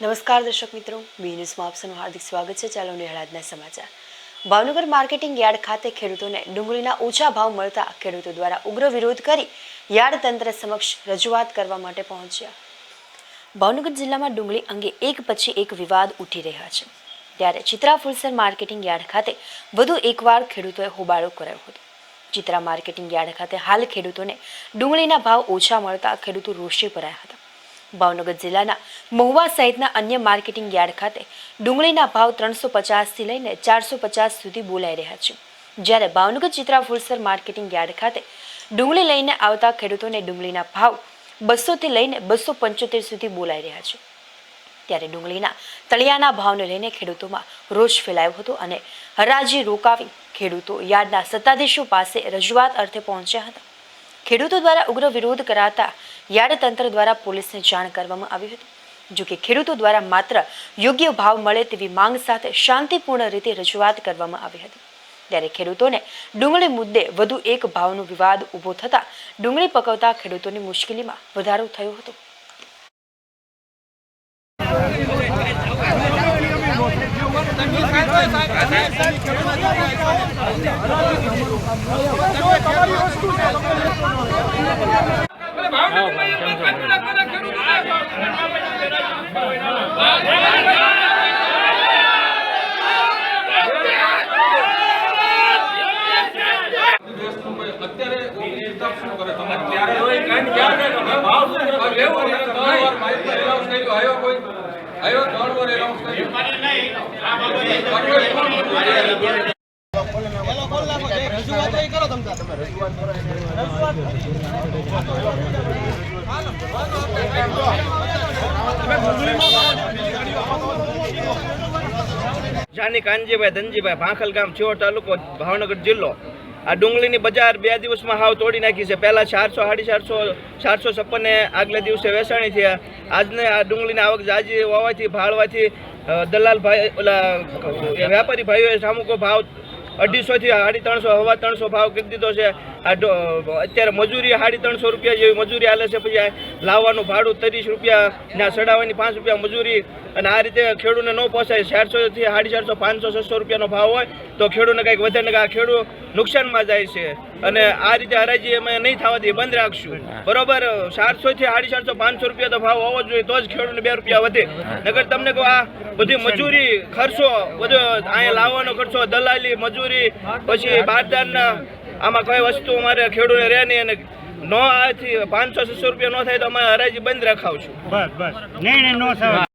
નમસ્કાર દર્શક મિત્રો, બી ન્યૂઝમાં આપ સૌનું હાર્દિક સ્વાગત છે। ચાલો નિહાળના સમાચાર। ભાવનગર માર્કેટિંગ યાર્ડ ખાતે ખેડૂતોને ડુંગળીના ઓછા ભાવ મળતા ખેડૂતો દ્વારા ઉગ્ર વિરોધ કરી યાર્ડ તંત્ર સમક્ષ રજૂઆત કરવા માટે પહોંચ્યા। ભાવનગર જિલ્લામાં ડુંગળી અંગે એક પછી એક વિવાદ ઉઠી રહ્યા છે, ત્યારે ચિત્રા ફુલસર માર્કેટિંગ યાર્ડ ખાતે વધુ એકવાર ખેડૂતોએ હોબાળો કરાયો હતો। ચિત્રા માર્કેટિંગ યાર્ડ ખાતે હાલ ખેડૂતોને ડુંગળીના ભાવ ઓછા મળતા ખેડૂતો રોષે ભરાયા હતા। ભાવનગર જિલ્લાના મહુવા સહિતના અન્ય માર્કેટિંગ યાર્ડ ખાતે ડુંગળીના ભાવ 350 થી લઈને 450 સુધી બોલાઈ રહ્યા છે, જ્યારે ભાવનગર ચિત્રા ફુલસર માર્કેટિંગ યાર્ડ ખાતે ડુંગળી લઈને આવતા ખેડૂતોને ડુંગળીના ભાવ 200 થી લઈને 275 સુધી બોલાઈ રહ્યા છે। ત્યારે ડુંગળીના તળિયાના ભાવને લઈને ખેડૂતોમાં રોષ ફેલાયો હતો અને હરાજી રોકાવી ખેડૂતો યાર્ડના સત્તાધીશો પાસે રજૂઆત અર્થે પહોંચ્યા હતા। ખેડૂતો દ્વારા ઉગ્ર વિરોધ કરાતા યાર્ડ તંત્ર દ્વારા પોલીસને જાણ કરવામાં આવી હતી। જો કે ખેડૂતો દ્વારા માત્ર યોગ્ય ભાવ મળે તેવી માંગ સાથે શાંતિપૂર્ણ રીતે રજૂઆત કરવામાં આવી હતી, ત્યારે ખેડૂતોને ડુંગળી મુદ્દે વધુ એક ભાવનો વિવાદ ઊભો થતા ડુંગળી પકવતા ખેડૂતોની મુશ્કેલીમાં વધારો થયો હતો। જાની કાનજીભાઈ ધનજીભાઈ ભાંખલ ગામ છેવટ તાલુકો ભાવનગર જિલ્લો। આ ડુંગળીની બજાર 2 દિવસમાં હાવ તોડી નાખી છે। પહેલા 400, 450 આગલા દિવસે વેચાણી થયા। આજને આ ડુંગળીની આવક જાજી હોવાથી ભાળવાથી દલાલ ભાઈ ઓલા વેપારી ભાઈઓએ સામુકો ભાવ 250 થી 350, 350 ભાવ કરી દીધો છે। અત્યારે મજૂરી 350 રૂપિયા જેવી મજૂરી હાલે છે, પછી લાવવાનું ભાડું 30 રૂપિયા, ત્યાં ચડાવવાની 5 રૂપિયા મજૂરી, અને આ રીતે ખેડૂતને ન પોસાય। 400 થી 450, 500, 600 રૂપિયાનો ભાવ હોય તો ખેડૂતને કંઈક વધે ને આ ખેડૂત નુકસાનમાં જાય છે, અને આ રીતે હરાજી અમે નહીં થવા દઈએ, બંધ રાખશું। બરોબર, 400 થી 450, 500 રૂપિયા તો ભાવ હોવો જોઈએ, તો જ ખેડૂતને 2 રૂપિયા વધે। નકર તમને કહો આ બધી મજૂરી ખર્ચો બધો અહીંયા લાવવાનો ખર્ચો, દલાલી મજૂરી, પછી બારદાનના, આમાં કઈ વસ્તુ અમારે ખેડૂતને રહે નહીં, અને નો આથી 500, 600 રૂપિયા ન થાય તો અમે હરાજી બંધ રખાવશું। બસ નહીં, નો થાય।